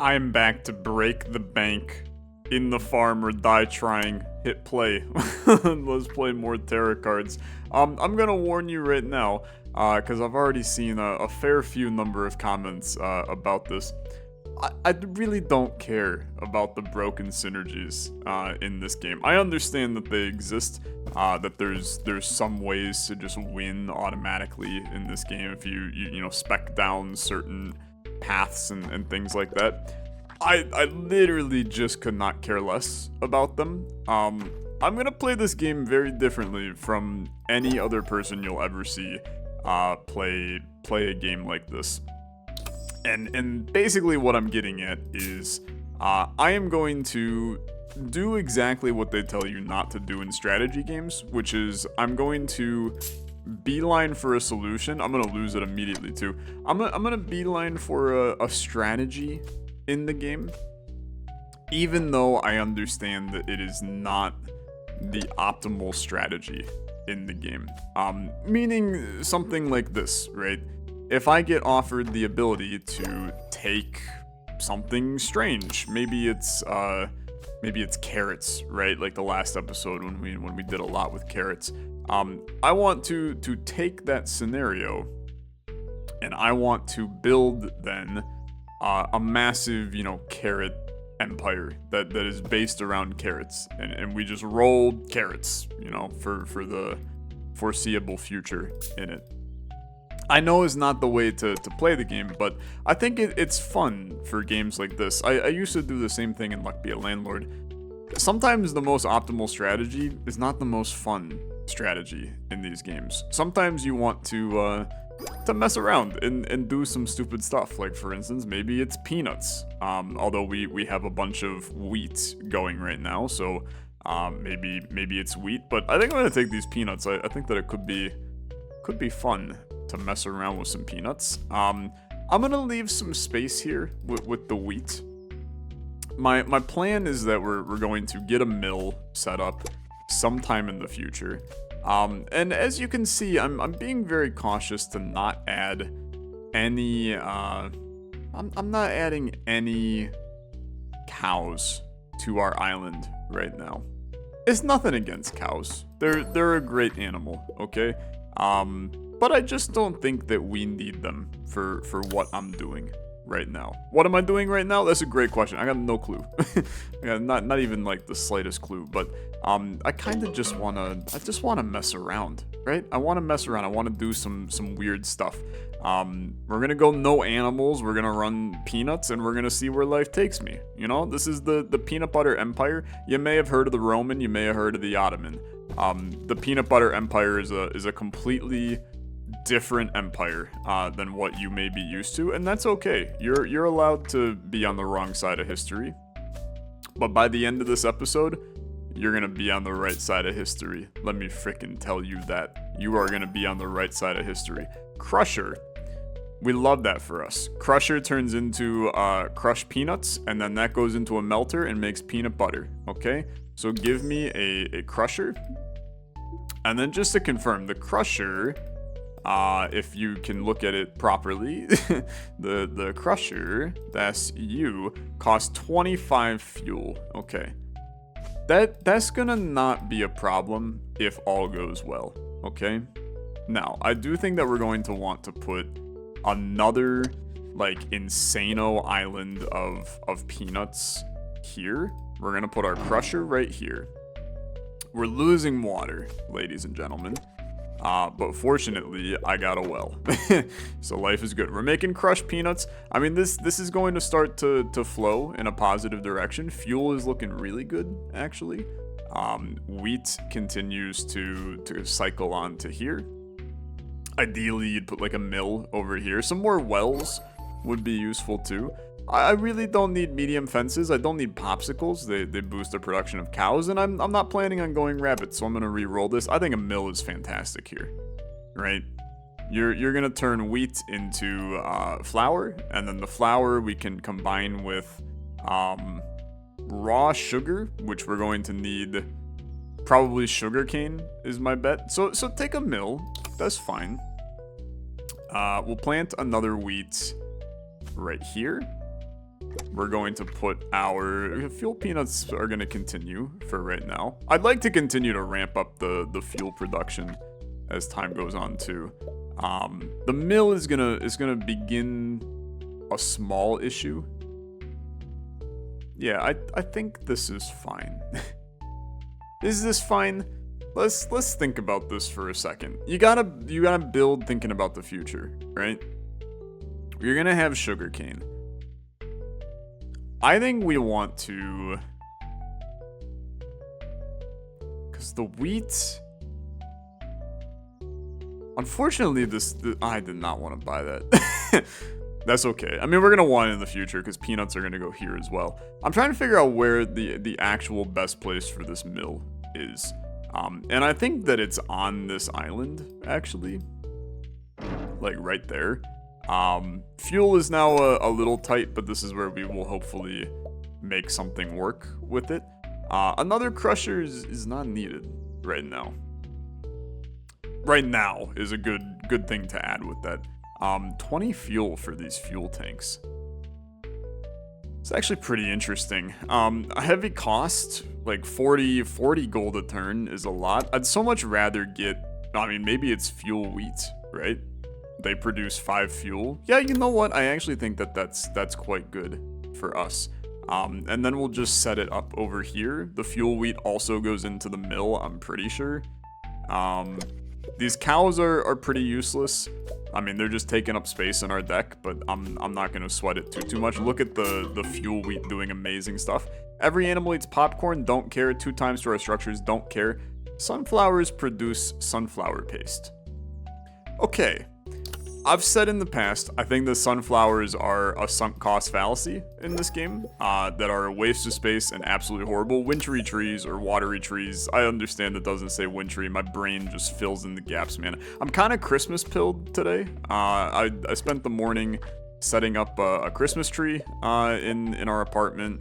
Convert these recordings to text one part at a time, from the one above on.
I'm back to break the bank in the farm or die trying. Hit play. Let's play more Terracards. I'm gonna warn you right now, because I've already seen a fair few number of comments about this. I really don't care about the broken synergies in this game. I understand that they exist, that there's some ways to just win automatically in this game if you know, spec down certain paths and things like that. I literally just could not care less about them. I'm gonna play this game very differently from any other person you'll ever see play a game like this. And basically what I'm getting at is I am going to do exactly what they tell you not to do in strategy games, which is I'm going to beeline for a solution. I'm gonna lose it immediately too. I'm gonna beeline for a strategy in the game, even though I understand that it is not the optimal strategy in the game. Meaning something like this, right? If I get offered the ability to take something strange, maybe it's carrots, right? Like the last episode when we did a lot with carrots. I want to take that scenario, and I want to build then a massive, you know, carrot empire that is based around carrots, and we just roll carrots, you know, for the foreseeable future in it. I know it's not the way to play the game, but I think it's fun for games like this. I used to do the same thing in Luck Be a Landlord. Sometimes the most optimal strategy is not the most fun strategy in these games. Sometimes you want to mess around and do some stupid stuff. Like, for instance, maybe it's peanuts. Although we have a bunch of wheat going right now, so maybe it's wheat. But I think I'm gonna take these peanuts. I think that it could be fun to mess around with some peanuts. I'm gonna leave some space here with the wheat. My plan is that we're going to get a mill set up sometime in the future. And as you can see, I'm being very cautious to not add any, I'm not adding any cows to our island right now. It's nothing against cows. They're a great animal, okay? But I just don't think that we need them for what I'm doing right now. What am I doing right now? That's a great question. I got no clue. I got not even like the slightest clue, but I kind of just wanna mess around, right? I wanna mess around. I wanna do some weird stuff. We're gonna go no animals. We're gonna run peanuts, and we're gonna see where life takes me. You know, this is the peanut butter empire. You may have heard of the Roman. You may have heard of the Ottoman. The peanut butter empire is a completely different empire than what you may be used to, and that's okay. You're allowed to be on the wrong side of history, but by the end of this episode, you're gonna be on the right side of history. Let me frickin' tell you that. You are gonna be on the right side of history. Crusher, we love that for us. Crusher turns into crushed peanuts, and then that goes into a melter and makes peanut butter. Okay, so give me a crusher, and then just to confirm, the crusher, if you can look at it properly, the crusher, that's you, costs 25 fuel. Okay. That's gonna not be a problem if all goes well, okay? Now, I do think that we're going to want to put another, like, insano island of peanuts here. We're gonna put our crusher right here. We're losing water, ladies and gentlemen. But fortunately, I got a well. So life is good. We're making crushed peanuts. I mean, this is going to start to flow in a positive direction. Fuel is looking really good, actually. Wheat continues to cycle on to here. Ideally, you'd put like a mill over here. Some more wells would be useful too. I really don't need medium fences. I don't need popsicles. They boost the production of cows, and I'm not planning on going rabbit, so I'm gonna re-roll this. I think a mill is fantastic here, right? You're gonna turn wheat into flour, and then the flour we can combine with raw sugar, which we're going to need. Probably sugarcane is my bet. So take a mill. That's fine. We'll plant another wheat right here. We're going to put our fuel peanuts are going to continue for right now. I'd like to continue to ramp up the fuel production as time goes on too. The mill is gonna begin a small issue. Yeah, I think this is fine. Is this fine? Let's think about this for a second. You gotta build thinking about the future, right? You're gonna have sugarcane. I think we want to, because the wheat. Unfortunately, I did not want to buy that. That's okay. I mean, we're gonna want it in the future because peanuts are gonna go here as well. I'm trying to figure out where the actual best place for this mill is. And I think that it's on this island, actually. Like, right there. Fuel is now a little tight, but this is where we will hopefully make something work with it. Another crusher is not needed right now. Right now is a good thing to add with that. 20 fuel for these fuel tanks. It's actually pretty interesting. A heavy cost, like 40 gold a turn is a lot. I'd so much rather get, I mean, maybe it's fuel wheat, right? They produce 5 fuel. Yeah, you know what? I actually think that's quite good for us. And then we'll just set it up over here. The fuel wheat also goes into the mill, I'm pretty sure. These cows are pretty useless. I mean, they're just taking up space in our deck, but I'm not gonna sweat it too much. Look at the fuel wheat doing amazing stuff. Every animal eats popcorn, don't care. 2 times to our structures, don't care. Sunflowers produce sunflower paste. Okay. I've said in the past, I think the sunflowers are a sunk cost fallacy in this game, that are a waste of space and absolutely horrible. Wintry trees or watery trees, I understand it doesn't say wintry, my brain just fills in the gaps, man. I'm kind of Christmas pilled today. I spent the morning setting up a Christmas tree in our apartment.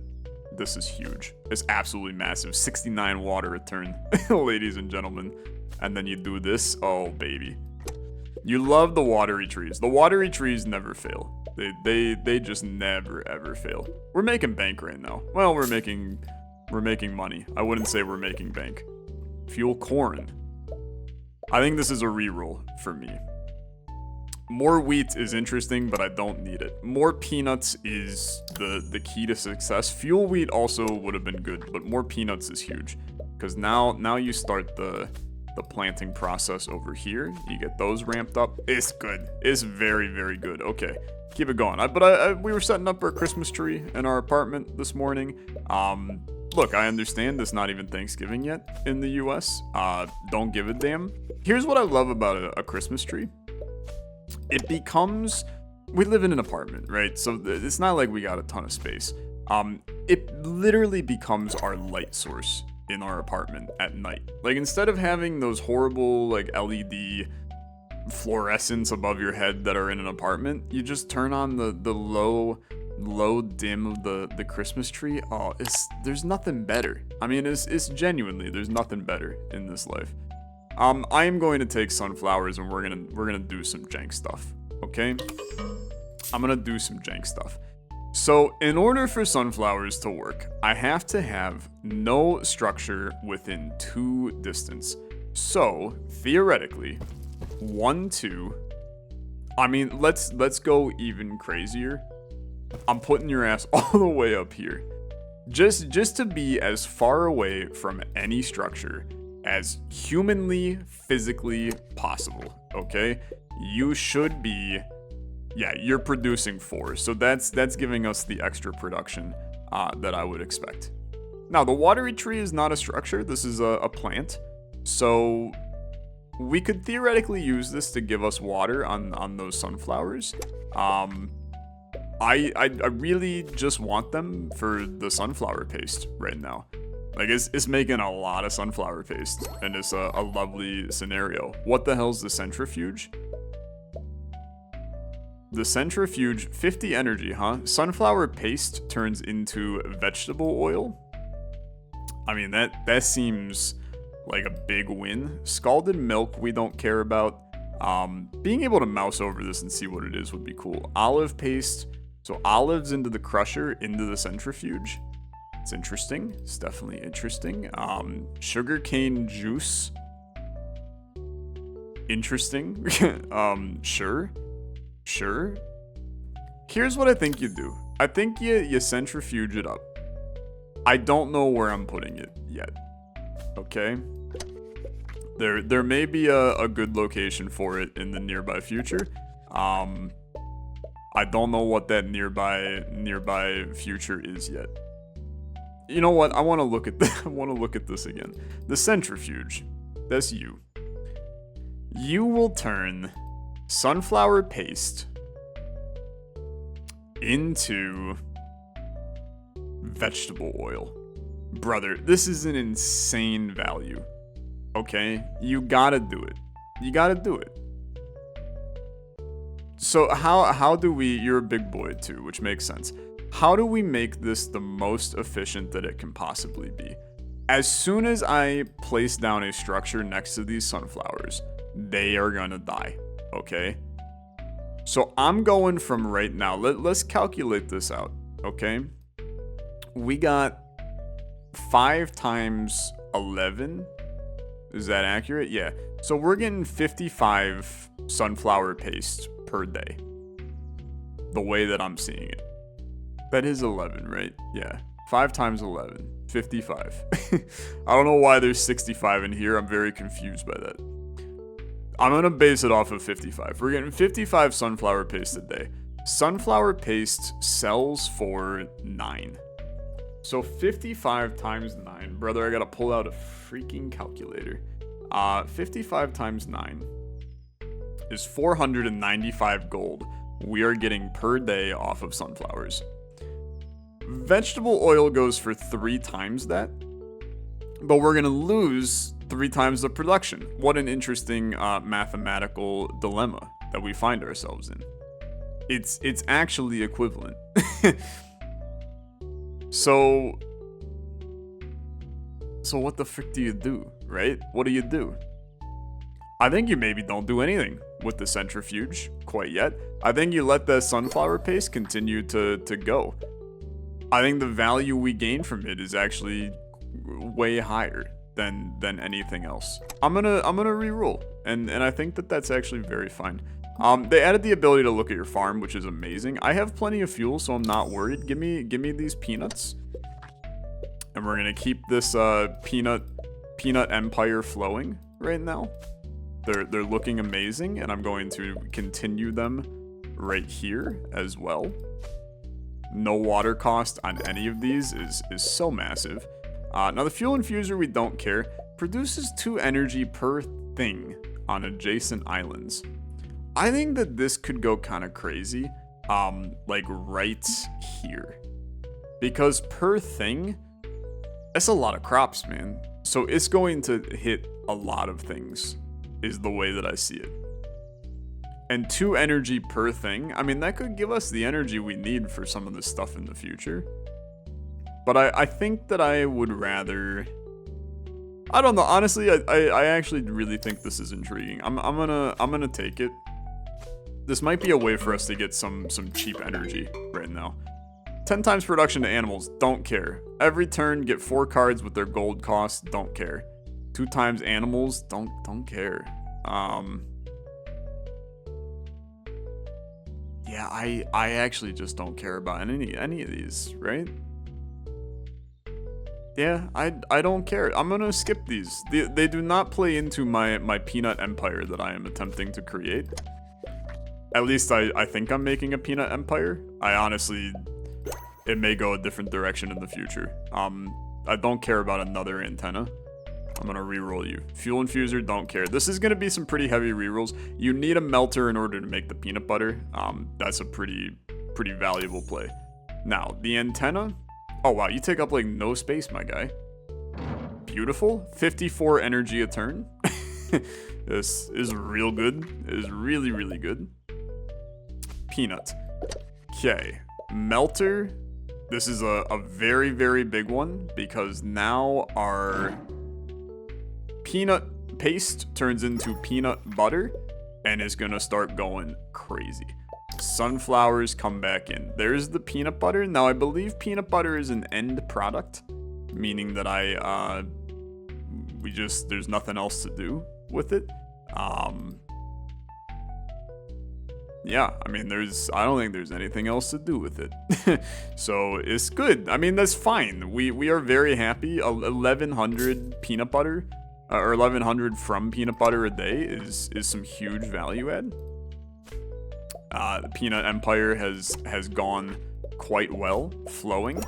This is huge. It's absolutely massive. 69 water a turn, ladies and gentlemen. And then you do this, oh baby. You love the watery trees. The watery trees never fail. They just never ever fail. We're making bank right now. Well, we're making money. I wouldn't say we're making bank. Fuel corn. I think this is a reroll for me. More wheat is interesting, but I don't need it. More peanuts is the key to success. Fuel wheat also would have been good, but more peanuts is huge. Because now you start the planting process over here. You get those ramped up. It's good. It's very, very good. Okay, keep it going. We were setting up our Christmas tree in our apartment this morning. Look, I understand it's not even Thanksgiving yet in the US. Don't give a damn. Here's what I love about a Christmas tree. It becomes, we live in an apartment, right? So it's not like we got a ton of space. It literally becomes our light source in our apartment at night. Like, instead of having those horrible like LED fluorescents above your head that are in an apartment, you just turn on the low dim of the Christmas tree. Oh, there's nothing better. I mean, it's genuinely, there's nothing better in this life. I am going to take sunflowers and we're gonna do some jank stuff, okay? I'm gonna do some jank stuff. So, in order for sunflowers to work, I have to have no structure within 2 distance. So, theoretically, 1, 2. I mean, let's go even crazier. I'm putting your ass all the way up here. Just to be as far away from any structure as humanly, physically possible, okay? You should be... Yeah, you're producing 4, so that's giving us the extra production that I would expect. Now, the watery tree is not a structure, this is a plant, so we could theoretically use this to give us water on those sunflowers. I really just want them for the sunflower paste right now. Like, it's making a lot of sunflower paste, and it's a lovely scenario. What the hell's the centrifuge? The centrifuge, 50 energy, huh? Sunflower paste turns into vegetable oil. I mean, that seems like a big win. Scalded milk, we don't care about. Being able to mouse over this and see what it is would be cool. Olive paste, So olives into the crusher, into the centrifuge. It's interesting. It's definitely interesting. Sugarcane juice. Interesting. Sure. Sure. Here's what I think you do. I think you centrifuge it up. I don't know where I'm putting it yet. Okay? There may be a good location for it in the nearby future. I don't know what that nearby future is yet. You know what? I want to look at I want to look at this again. The centrifuge. That's you. You will turn sunflower paste into vegetable oil. Brother, this is an insane value. Okay? You gotta do it. You gotta do it. So how do we... You're a big boy too, which makes sense. How do we make this the most efficient that it can possibly be? As soon as I place down a structure next to these sunflowers, they are gonna die. Okay? So I'm going from right now. Let's calculate this out. Okay? We got 5 times 11. Is that accurate? Yeah. So we're getting 55 sunflower paste per day. The way that I'm seeing it. That is 11, right? Yeah. 5 times 11. 55. I don't know why there's 65 in here. I'm very confused by that. I'm going to base it off of 55. We're getting 55 sunflower paste a day. Sunflower paste sells for 9. So 55 times 9. Brother, I got to pull out a freaking calculator. 55 times 9 is 495 gold we are getting per day off of sunflowers. Vegetable oil goes for 3 times that, but we're going to lose 3 times the production. What an interesting mathematical dilemma that we find ourselves in. It's actually equivalent. So what the frick do you do, right? What do you do? I think you maybe don't do anything with the centrifuge quite yet. I think you let the sunflower paste continue to go. I think the value we gain from it is actually way higher than anything else. I'm gonna reroll, and I think that's actually very fine. They added the ability to look at your farm, which is amazing. I have plenty of fuel, so I'm not worried. Give me these peanuts, and we're gonna keep this peanut empire flowing right now. They're looking amazing, and I'm going to continue them right here as well. No water cost on any of these is so massive. Now the fuel infuser, we don't care. Produces 2 energy per thing on adjacent islands. I think that this could go kind of crazy, like right here. Because per thing, that's a lot of crops, man. So it's going to hit a lot of things, is the way that I see it. And 2 energy per thing, I mean, that could give us the energy we need for some of this stuff in the future. But I think that I would rather... I don't know, honestly, I actually really think this is intriguing. I'm gonna take it. This might be a way for us to get some cheap energy right now. 10 times production to animals, don't care. Every turn, get 4 cards with their gold cost, don't care. 2 times animals, don't care. Yeah, I actually just don't care about any of these, right? Yeah, I don't care. I'm gonna skip these. They do not play into my peanut empire that I am attempting to create. At least I think I'm making a peanut empire. I honestly, it may go a different direction in the future. I don't care about another antenna. I'm gonna reroll you. Fuel infuser, don't care. This is gonna be some pretty heavy rerolls. You need a melter in order to make the peanut butter. That's a pretty valuable play. Now, the antenna. Oh wow, you take up like no space, my guy. Beautiful. 54 energy a turn. This is real good. It is really, really good. Peanut. Okay. Melter. This is a very, very big one because now our peanut paste turns into peanut butter and is gonna start going crazy. sunflowers come back in. There's the peanut butter. Now, I believe peanut butter is an end product, meaning that there's nothing else to do with it. Yeah, I mean, I don't think there's anything else to do with it. So it's good. I mean, that's fine. We are very happy. 1,100 peanut butter, or 1,100 from peanut butter a day is some huge value add. The peanut empire has gone quite well, flowing,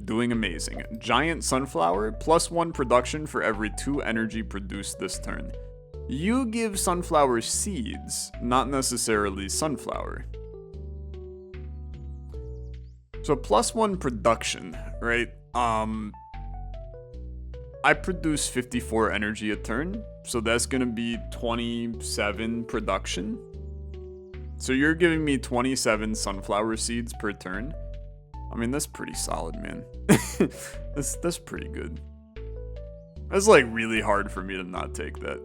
doing amazing. Giant sunflower, +1 production for every 2 energy produced this turn. You give sunflower seeds, not necessarily sunflower. So +1 production, right? I produce 54 energy a turn, so that's gonna be 27 production. So you're giving me 27 sunflower seeds per turn. I mean, that's pretty solid, man. That's pretty good. That's like really hard for me to not take that.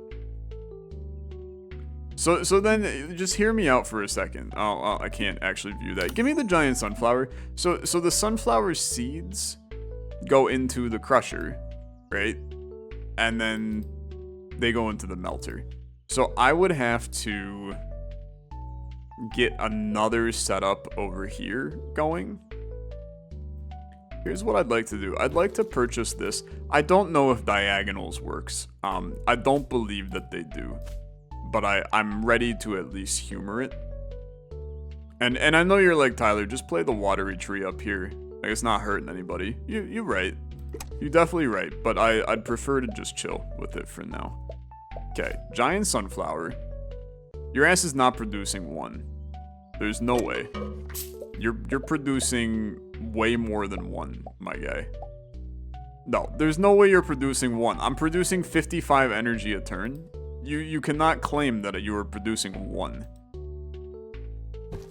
So then, just hear me out for a second. Oh, I can't actually view that. Give me the giant sunflower. So the sunflower seeds go into the crusher, right? And then they go into the melter. So I would have to get another setup over here going. Here's what I'd like to do. I'd like to purchase this. I don't know if diagonals works. I don't believe that they do. But I'm ready to at least humor it. And I know you're like, Tyler, just play the watery tree up here. Like, it's not hurting anybody. You're right. You're definitely right. But I'd prefer to just chill with it for now. Okay, giant sunflower. Your ass is not producing 1. There's no way. You're producing way more than 1, my guy. No, there's no way you're producing 1. I'm producing 55 energy a turn. You cannot claim that you are producing 1.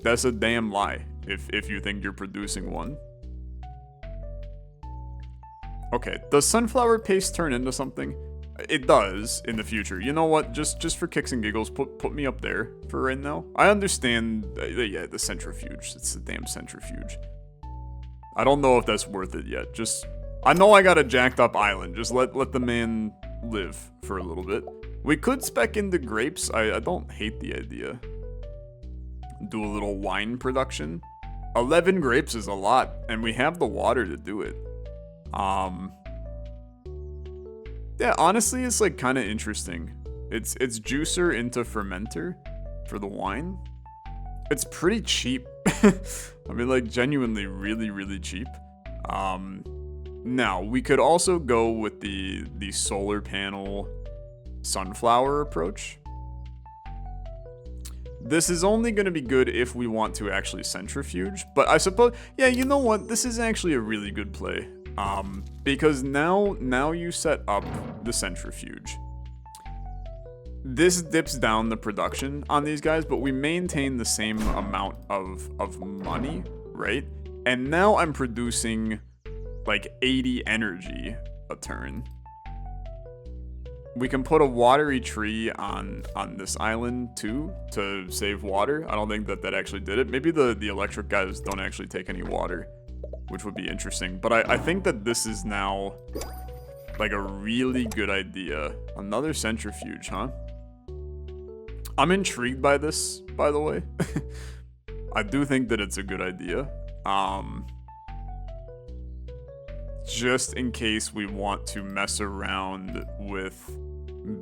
That's a damn lie if you think you're producing 1. Okay, does sunflower paste turn into something? It does in the future. You know what? Just for kicks and giggles, put me up there for right now. I understand, yeah, the centrifuge. It's the damn centrifuge. I don't know if that's worth it yet. I know I got a jacked up island. Just let the man live for a little bit. We could spec into grapes. I don't hate the idea. Do a little wine production. 11 grapes is a lot, and we have the water to do it. Yeah, honestly, it's like kind of interesting. It's juicer into fermenter for the wine. It's pretty cheap. I mean, like, genuinely really, really cheap. Now, we could also go with the solar panel sunflower approach. This is only going to be good if we want to actually centrifuge, but I suppose, yeah, you know what? This is actually a really good play. Because now you set up the centrifuge. This dips down the production on these guys, but we maintain the same amount of money, right? And now I'm producing like 80 energy a turn. We can put a watery tree on this island too to save water. I don't think that actually did it. Maybe the electric guys don't actually take any water, which would be interesting. But I think that this is now like a really good idea. Another centrifuge, huh? I'm intrigued by this, by the way. I do think that it's a good idea. Just in case we want to mess around with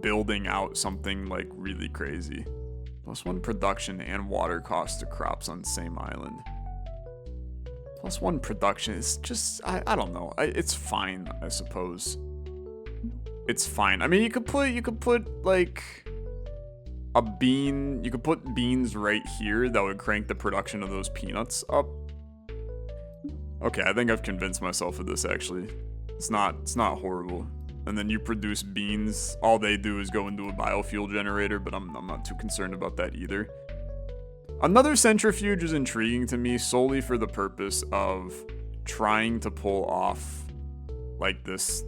building out something like really crazy. +1 production and water cost to crops on the same island. +1 production is just, I don't know. It's fine, I suppose. It's fine. I mean, you could put like a bean. You could put beans right here that would crank the production of those peanuts up. Okay, I think I've convinced myself of this actually. It's not horrible. And then you produce beans. All they do is go into a biofuel generator, but I'm not too concerned about that either. Another centrifuge is intriguing to me solely for the purpose of trying to pull off like this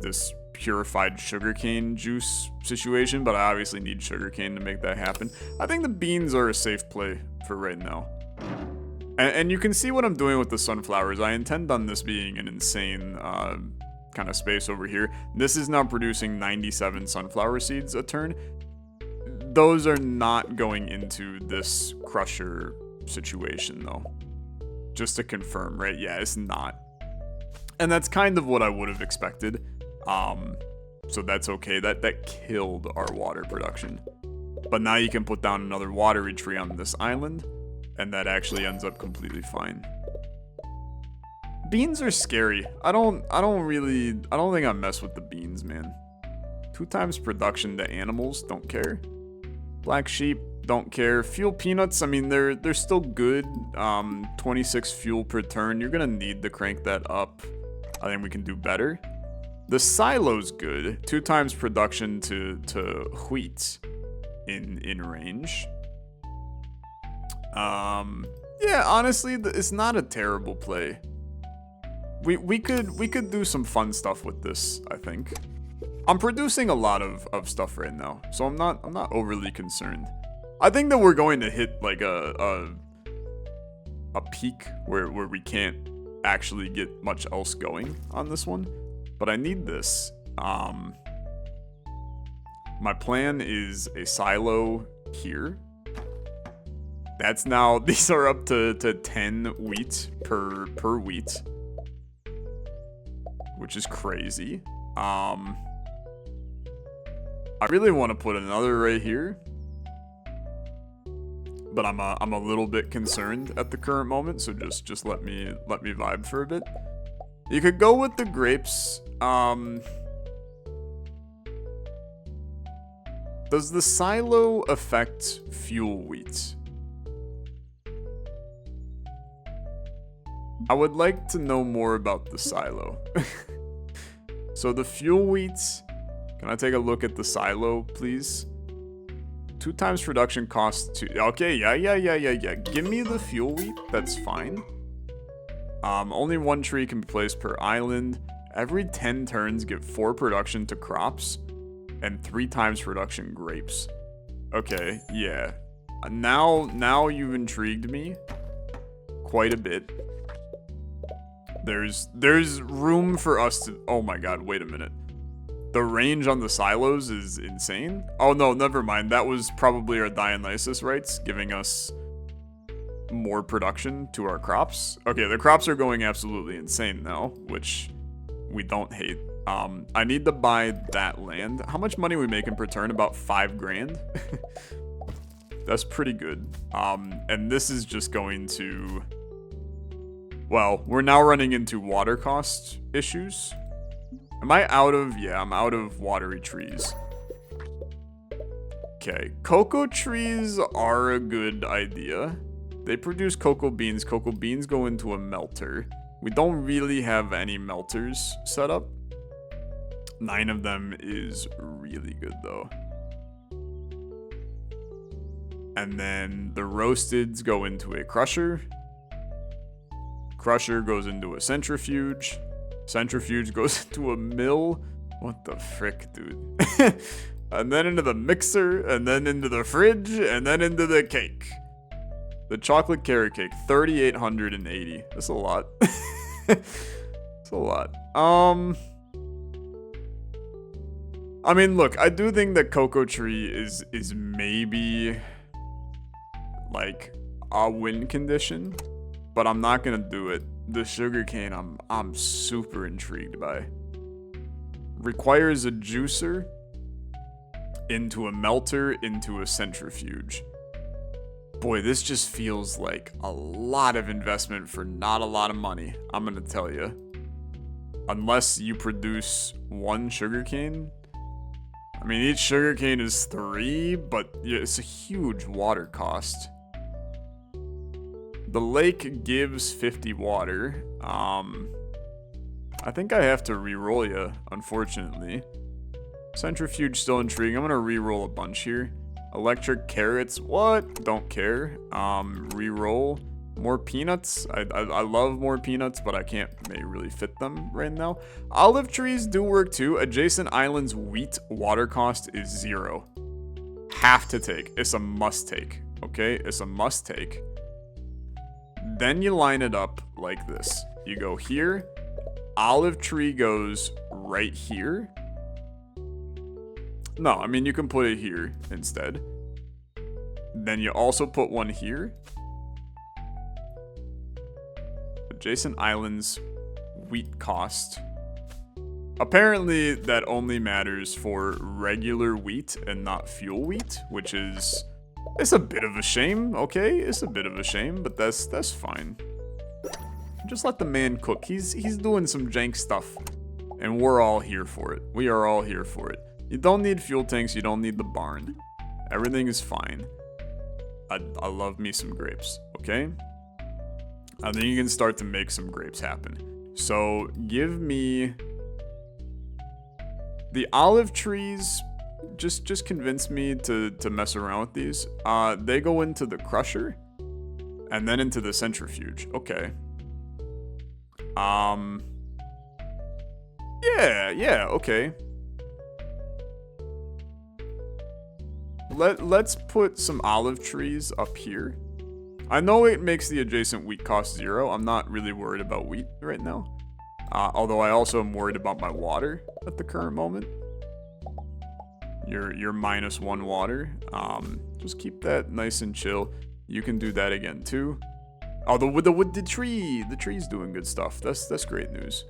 purified sugarcane juice situation, but I obviously need sugarcane to make that happen. I think the beans are a safe play for right now. And you can see what I'm doing with the sunflowers. I intend on this being an insane kind of space over here. This is now producing 97 sunflower seeds a turn. Those are not going into this crusher situation, though. Just to confirm, right? Yeah, it's not. And that's kind of what I would have expected. So that's okay. That killed our water production. But now you can put down another watery tree on this island, and that actually ends up completely fine. Beans are scary. I don't think I mess with the beans, man. 2 times production to animals, don't care. Black sheep, don't care. Fuel peanuts, I mean, they're still good. 26 fuel per turn. You're gonna need to crank that up. I think we can do better. The silo's good. 2 times production to wheat in range. Yeah, honestly, it's not a terrible play. We could do some fun stuff with this, I think. I'm producing a lot of stuff right now, so I'm not overly concerned. I think that we're going to hit like a peak where we can't actually get much else going on this one. But I need this. My plan is a silo here. That's now, these are up to 10 wheat per wheat, which is crazy. I really want to put another right here, but I'm a little bit concerned at the current moment, so just let me vibe for a bit. You could go with the grapes. Does the silo affect fuel wheat? I would like to know more about the silo. So the fuel wheat, can I take a look at the silo, please? 2 times production cost 2. Okay, yeah. Give me the fuel wheat, that's fine. Only 1 tree can be placed per island. Every 10 turns give 4 production to crops and 3 times production grapes. Okay, yeah. Now you've intrigued me quite a bit. There's room for us to... Oh my god, wait a minute. The range on the silos is insane. Oh no, never mind. That was probably our Dionysus rights giving us more production to our crops. Okay, the crops are going absolutely insane now, which we don't hate. I need to buy that land. How much money are we making per turn? About 5 grand. That's pretty good. And this is just going to... Well, we're now running into water cost issues. Am I out of... Yeah, I'm out of watery trees. Okay, cocoa trees are a good idea. They produce cocoa beans. Cocoa beans go into a melter. We don't really have any melters set up. 9 of them is really good, though. And then the roasteds go into a crusher. Crusher goes into a centrifuge. Centrifuge goes into a mill. What the frick, dude? And then into the mixer, and then into the fridge, and then into the cake. The chocolate carrot cake, 3,880. That's a lot. That's a lot. I mean, look, I do think that cocoa tree is maybe like a win condition, but I'm not gonna do it. The sugarcane, I'm super intrigued by. Requires a juicer into a melter into a centrifuge. Boy, this just feels like a lot of investment for not a lot of money. I'm gonna tell you. Unless you produce 1 sugarcane. I mean, each sugarcane is 3, but yeah, it's a huge water cost. The lake gives 50 water. I think I have to re-roll you, unfortunately. Centrifuge still intriguing. I'm gonna re-roll a bunch here. Electric carrots, what? Don't care. Re-roll. More peanuts. I love more peanuts, but I can't really fit them right now. Olive trees do work too. Adjacent islands wheat water cost is 0. Have to take. It's a must take. Okay, it's a must take. Then you line it up like this. You go here. Olive tree goes right here. No, I mean, you can put it here instead. Then you also put one here. Adjacent islands, wheat cost. Apparently, that only matters for regular wheat and not fuel wheat, which is... It's a bit of a shame, okay? It's a bit of a shame, but that's fine. Just let the man cook. He's doing some jank stuff. And we're all here for it. We are all here for it. You don't need fuel tanks, you don't need the barn. Everything is fine. I love me some grapes, okay? I think you can start to make some grapes happen. So, give me... The olive trees, just convince me to mess around with these. They go into the crusher, and then into the centrifuge. Okay. Yeah, okay. Let's put some olive trees up here. I know it makes the adjacent wheat cost 0. I'm not really worried about wheat right now. Although I also am worried about my water at the current moment. Your -1 water. Just keep that nice and chill. You can do that again too. Oh, the tree's doing good stuff. That's great news.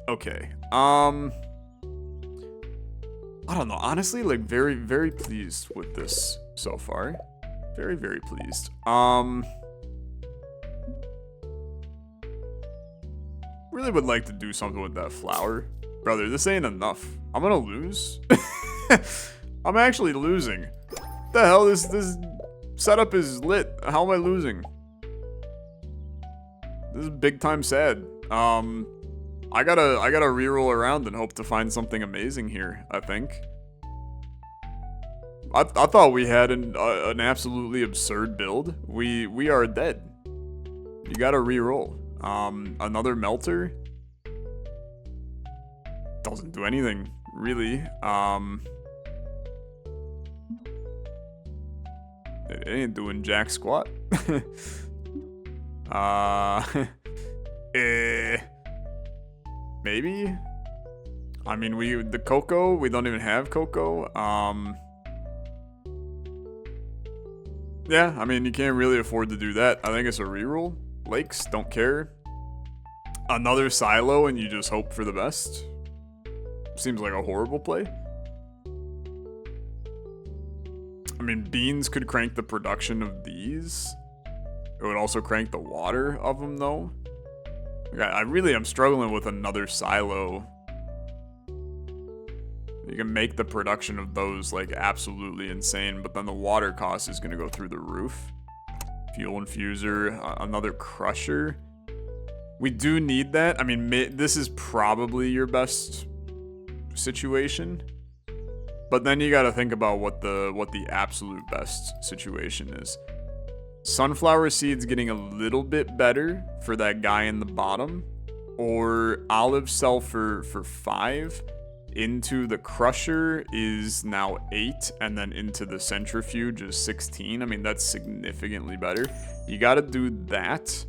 Okay. I don't know. Honestly, like very, very pleased with this so far. Very, very pleased. Really would like to do something with that flour. Brother, this ain't enough. I'm gonna lose. I'm actually losing. What the hell? This setup is lit. How am I losing? This is big time sad. I gotta reroll around and hope to find something amazing here, I think. I thought we had an absolutely absurd build. We are dead. You gotta reroll. Another melter. Doesn't do anything, really. It ain't doing jack squat. Maybe? I mean, the cocoa, we don't even have cocoa. Yeah, I mean, you can't really afford to do that. I think it's a reroll. Lakes, don't care. Another silo and you just hope for the best. Seems like a horrible play. I mean, beans could crank the production of these. It would also crank the water of them, though. I really am struggling with another silo. You can make the production of those, like, absolutely insane, but then the water cost is going to go through the roof. Fuel infuser, another crusher. We do need that. I mean, this is probably your best situation. But then you got to think about what the absolute best situation is. Sunflower seeds getting a little bit better for that guy in the bottom, or olive sulfur for 5 into the crusher is now 8, and then into the centrifuge is 16. I mean, that's significantly better. You got to do that.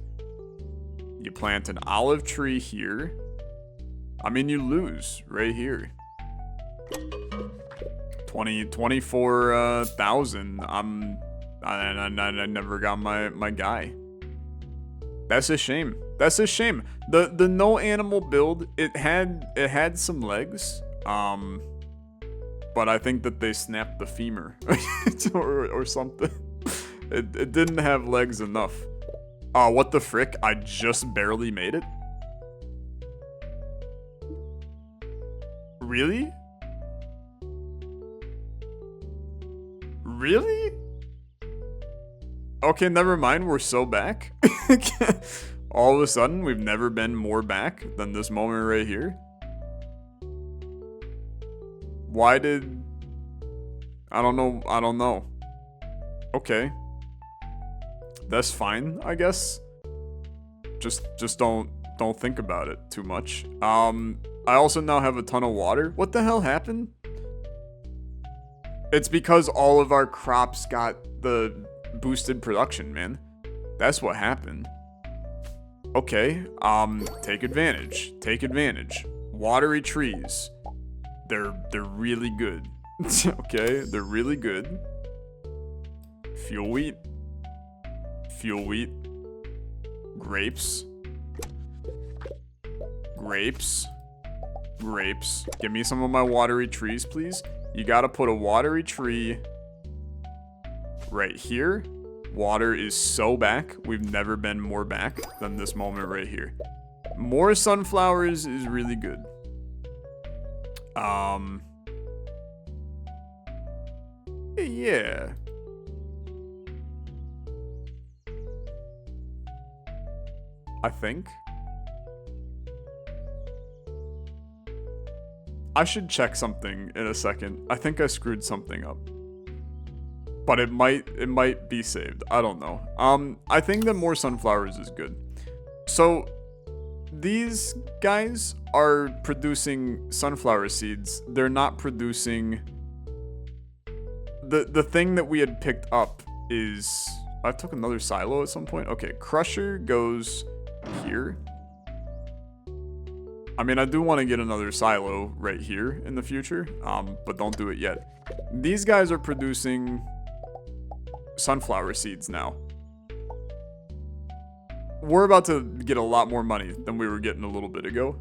You plant an olive tree here. I mean, you lose right here. 24,000. I never got my guy. That's a shame. That's a shame. The no animal build, it had some legs. But I think that they snapped the femur or something. It didn't have legs enough. What the frick? I just barely made it. Really? Really? Okay, never mind. We're so back. All of a sudden, we've never been more back than this moment right here. Why did... I don't know. Okay. That's fine, I guess. Just don't think about it too much. I also now have a ton of water. What the hell happened? It's because all of our crops got the boosted production, man. That's what happened. Okay, take advantage. Take advantage. Watery trees. They're really good. Okay, they're really good. Fuel wheat. Fuel wheat. Grapes. Grapes. Grapes. Give me some of my watery trees, please. You gotta put a watery tree right here. Water is so back. We've never been more back than this moment right here. More sunflowers is really good. Yeah. I think. I should check something in a second. I think I screwed something up. But it might be saved. I don't know. I think that more sunflowers is good. So these guys are producing sunflower seeds. They're not producing the thing that we had picked up is I took another silo at some point. Okay, crusher goes here. I mean, I do want to get another silo right here in the future, but don't do it yet. These guys are producing sunflower seeds now. We're about to get a lot more money than we were getting a little bit ago.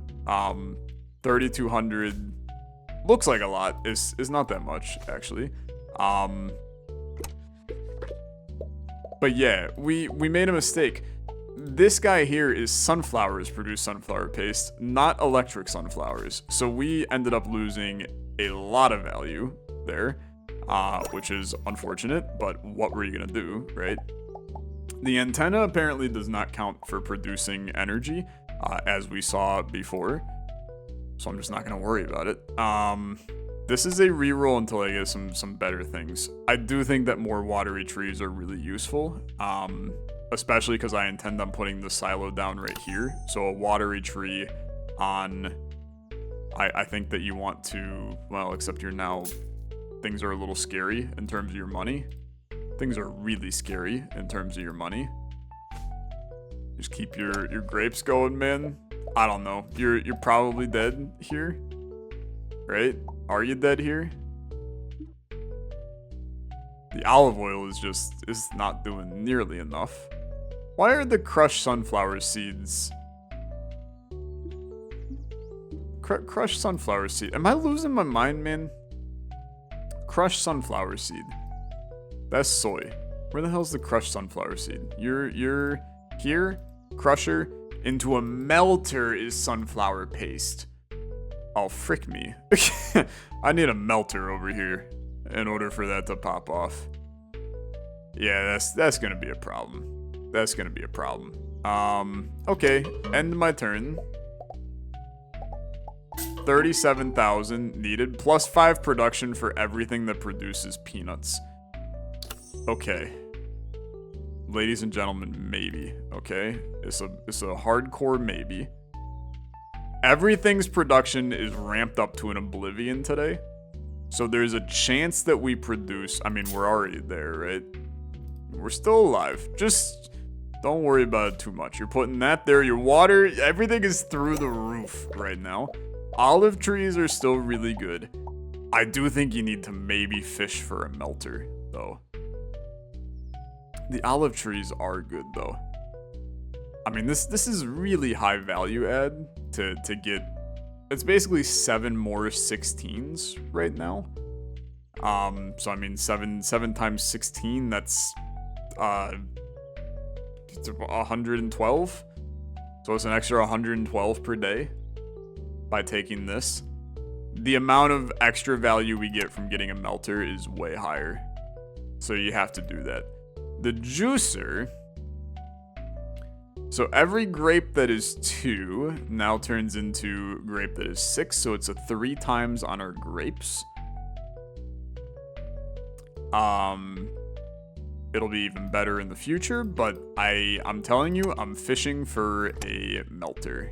3,200 looks like a lot. Is not that much, actually. But yeah, we made a mistake. This guy here is sunflowers produce sunflower paste, not electric sunflowers. So we ended up losing a lot of value there, which is unfortunate, but what were you gonna do, right? The antenna apparently does not count for producing energy, as we saw before. So I'm just not gonna worry about it. This is a reroll until I get some better things. I do think that more watery trees are really useful. Especially because I intend on putting the silo down right here. So a watery tree on... I think that you want to... Well, except you're now... Things are a little scary in terms of your money. Things are really scary in terms of your money. Just keep your grapes going, man. I don't know. You're probably dead here. Right? Are you dead here? The olive oil is not doing nearly enough. Why are the crushed sunflower seeds... Crushed sunflower seed. Am I losing my mind, man? Crushed sunflower seed. That's soy. Where the hell's the crushed sunflower seed? You're here. Crusher into a melter is sunflower paste. Oh, frick me. I need a melter over here in order for that to pop off. Yeah, that's gonna be a problem. That's gonna be a problem. Okay, end my turn. 37,000 needed, plus 5 production for everything that produces peanuts. Okay. Ladies and gentlemen, maybe. Okay? It's a hardcore maybe. Everything's production is ramped up to an oblivion today. So there's a chance that we produce... I mean, we're already there, right? We're still alive. Just don't worry about it too much. You're putting that there. Your water... Everything is through the roof right now. Olive trees are still really good. I do think you need to maybe fish for a melter, though. The olive trees are good, though. I mean, this is really high value add to get... It's basically 7 more 16s right now. So I mean, 7 times 16, that's 112. So it's an extra 112 per day by taking this. The amount of extra value we get from getting a melter is way higher. So you have to do that. The juicer... So every grape that is 2 now turns into grape that is 6, so it's a 3 times on our grapes. It'll be even better in the future, but I'm telling you, I'm fishing for a melter.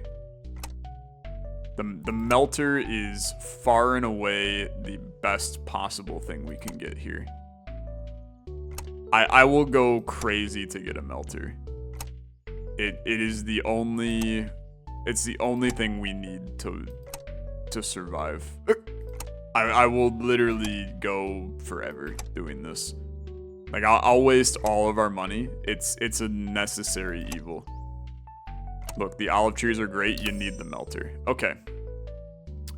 The melter is far and away the best possible thing we can get here. I will go crazy to get a melter. It is the only... It's the only thing we need to survive. I will literally go forever doing this. Like, I'll waste all of our money. It's a necessary evil. Look, the olive trees are great. You need the melter. Okay.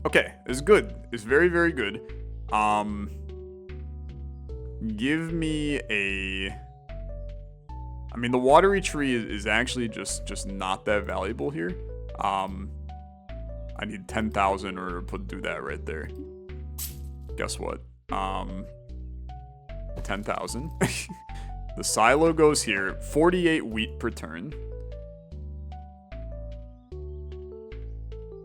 Okay, it's good. It's very, very good. Give me a... I mean, the watery tree is actually just not that valuable here. I need 10,000 in order to do that right there. Guess what? 10,000. The silo goes here. 48 wheat per turn.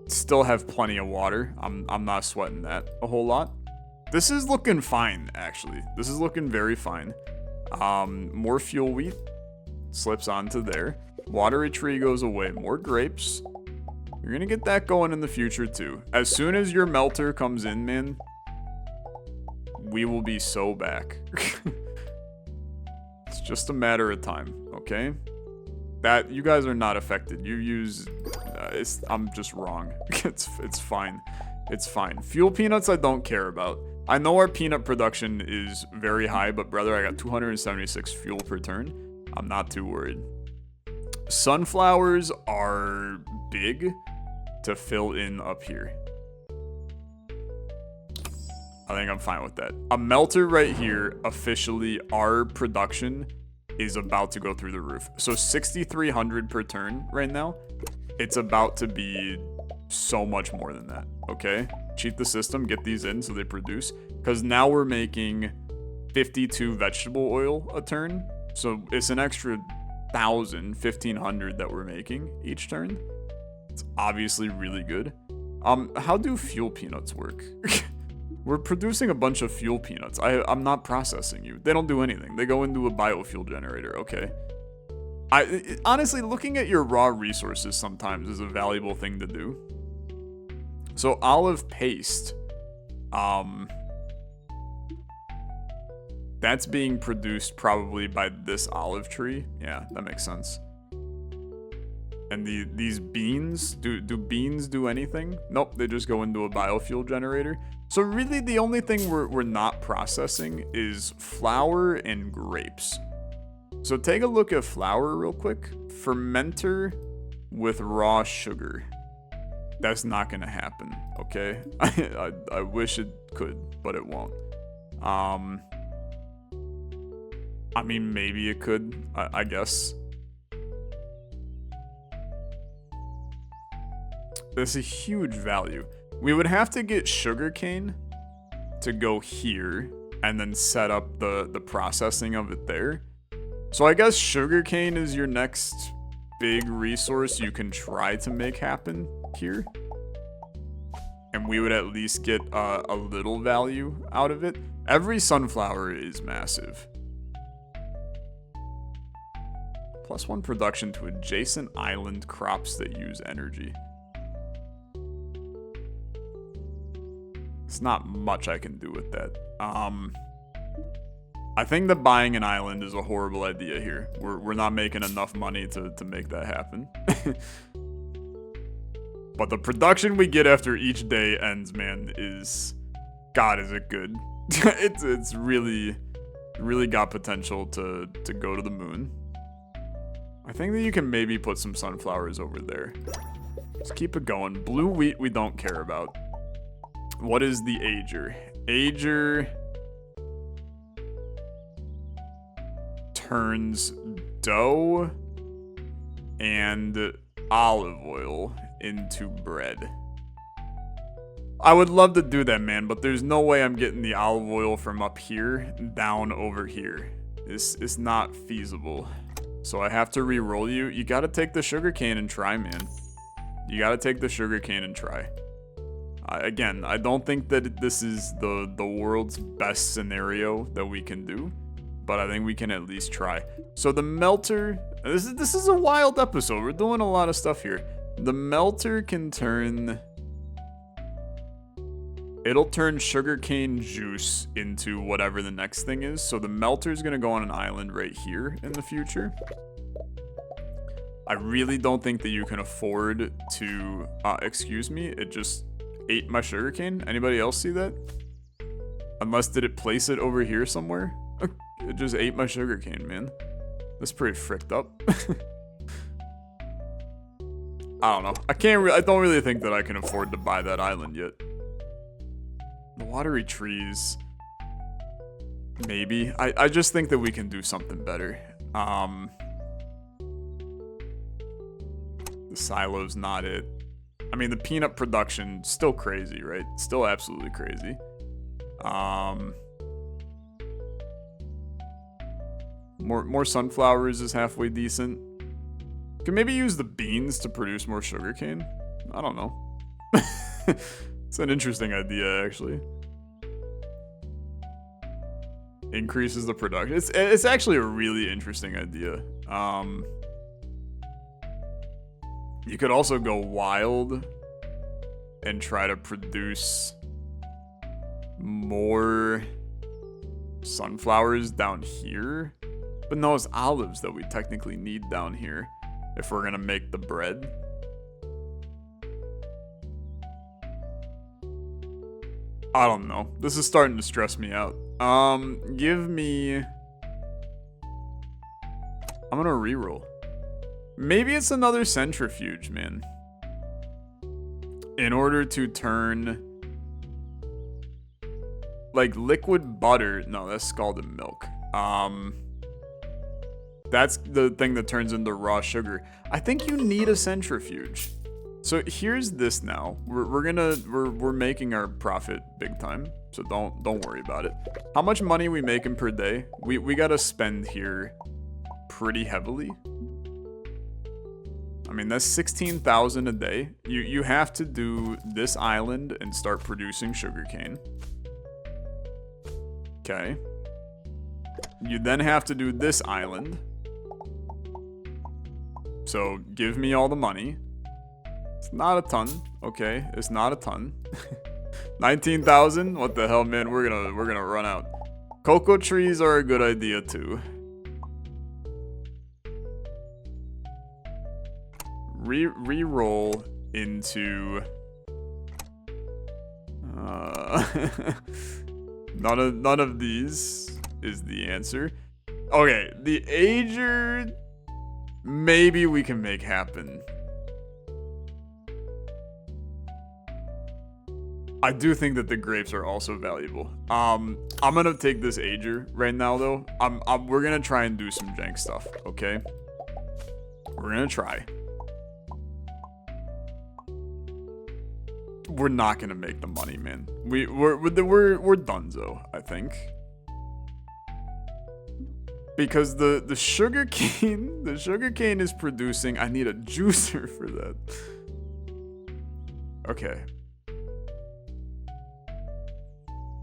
Still have plenty of water. I'm not sweating that a whole lot. This is looking fine, actually. This is looking very fine. More fuel wheat slips onto there. Watery tree goes away. More grapes. You're gonna get that going in the future too. As soon as your melter comes in, man, we will be so back. It's just a matter of time, okay? That you guys are not affected. You use, I'm just wrong. It's fine. It's fine. Fuel peanuts I don't care about. I know our peanut production is very high, but brother, I got 276 fuel per turn. I'm not too worried. Sunflowers are big to fill in up here. I think I'm fine with that. A melter right here, officially, our production is about to go through the roof. So 6,300 per turn right now. It's about to be so much more than that, okay? Cheat the system, get these in so they produce. Because now we're making 52 vegetable oil a turn. So it's an extra 1,000, 1,500 that we're making each turn. It's obviously really good. How do fuel peanuts work? We're producing a bunch of fuel peanuts. I'm not processing you. They don't do anything. They go into a biofuel generator, okay? Honestly, looking at your raw resources sometimes is a valuable thing to do. So olive paste. That's being produced probably by this olive tree. Yeah, that makes sense. And these beans, do beans do anything? Nope, they just go into a biofuel generator. So really the only thing we're not processing is flour and grapes. So take a look at flour real quick. Fermenter with raw sugar. That's not gonna happen, okay? I wish it could, but it won't. I mean, maybe it could, I guess. That's a huge value. We would have to get sugarcane to go here and then set up the processing of it there. So I guess sugarcane is your next big resource you can try to make happen here. And we would at least get a little value out of it. Every sunflower is massive. +1 production to adjacent island crops that use energy. It's not much I can do with that. I think that buying an island is a horrible idea here. We're not making enough money to make that happen. But the production we get after each day ends, man, is... God, is it good. It's really got potential to go to the moon. I think that you can maybe put some sunflowers over there. Let's keep it going. Blue wheat we don't care about. What is the ager? Ager turns dough and olive oil into bread. I would love to do that, man, but there's no way I'm getting the olive oil from up here down over here. It's not feasible. So I have to re-roll you. You gotta take the sugarcane and try, man. You gotta take the sugarcane and try. Again, I don't think that this is the world's best scenario that we can do, but I think we can at least try. So the melter, this is a wild episode. We're doing a lot of stuff here. The melter can turn, it'll turn sugarcane juice into whatever the next thing is. So the melter is gonna go on an island right here in the future. I really don't think that you can afford to, excuse me, it just ate my sugarcane. Anybody else see that? Unless did it place it over here somewhere? It just ate my sugarcane, man. That's pretty fricked up. I don't know. I don't really think that I can afford to buy that island yet. The watery trees. Maybe. I just think that we can do something better. The silo's not it. I mean, the peanut production, still crazy, right? Still absolutely crazy. More sunflowers is halfway decent. Can maybe use the beans to produce more sugarcane? I don't know. It's an interesting idea, actually. Increases the production. It's actually a really interesting idea. You could also go wild and try to produce more sunflowers down here. But no, it's olives that we technically need down here if we're gonna make the bread. I don't know. This is starting to stress me out. Give me... I'm gonna reroll. Maybe it's another centrifuge, man. In order to turn... like liquid butter... No, that's scalded milk. That's the thing that turns into raw sugar. I think you need a centrifuge. So here's this now. We're making our profit big time. So don't worry about it. How much money are we making per day? We gotta spend here pretty heavily. I mean, that's 16,000 a day. You have to do this island and start producing sugarcane. Okay. You then have to do this island. So give me all the money. It's not a ton. Okay, it's not a ton. 19,000? What the hell, man? We're gonna run out. Cocoa trees are a good idea too. Reroll into none of these is the answer. Okay, the ager maybe we can make happen. I do think that the grapes are also valuable. I'm gonna take this ager right now though. We're gonna try and do some jank stuff, okay? We're gonna try. We're not gonna make the money, man. We're donezo, I think. Because the sugarcane is producing. I need a juicer for that. Okay.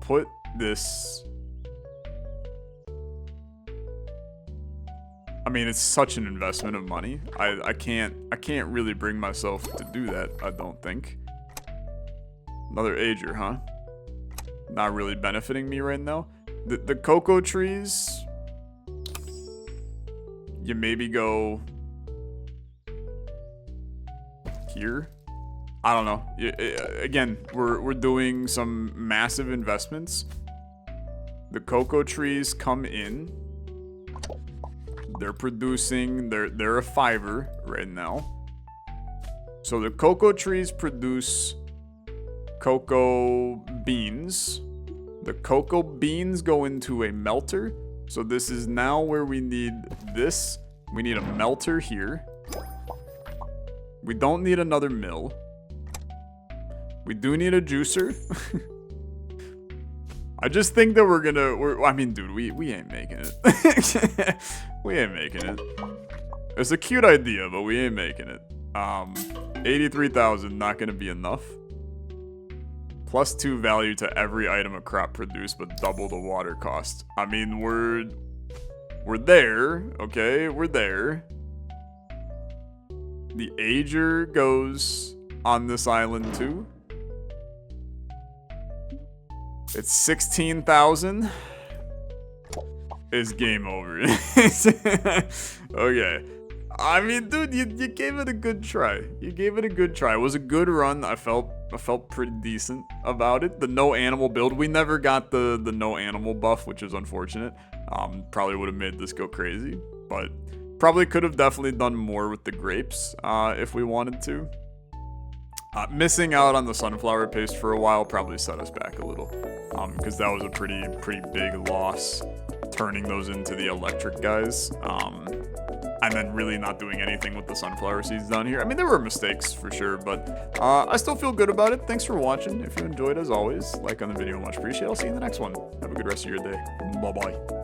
Put this. I mean, it's such an investment of money. I can't really bring myself to do that, I don't think. Another ager, huh? Not really benefiting me right now. The cocoa trees, you maybe go here. I don't know. Again, we're doing some massive investments. The cocoa trees come in. They're producing. They're a fiver right now. So the cocoa trees produce cocoa beans. The cocoa beans go into a melter. So this is now where we need this. We need a melter here. We don't need another mill. We do need a juicer. I just think that I mean, dude, we ain't making it. We ain't making it. It's a cute idea, but we ain't making it. 83,000, not gonna be enough. +2 value to every item a crop produced, but double the water cost. I mean, we're there, okay? We're there. The ager goes on this island too. It's 16,000. It's game over. Okay. I mean, dude, you gave it a good try. You gave it a good try. It was a good run. I felt pretty decent about it. The no animal build, we never got the no animal buff, which is unfortunate. Probably would have made this go crazy, but probably could have definitely done more with the grapes if we wanted to. Missing out on the sunflower paste for a while probably set us back a little, because that was a pretty big loss, turning those into the electric guys, and then really not doing anything with the sunflower seeds down here. I mean, there were mistakes for sure, but I still feel good about it. Thanks for watching. If you enjoyed, as always, like on the video, much appreciated. I'll see you in the next one. Have a good rest of your day. Bye-bye.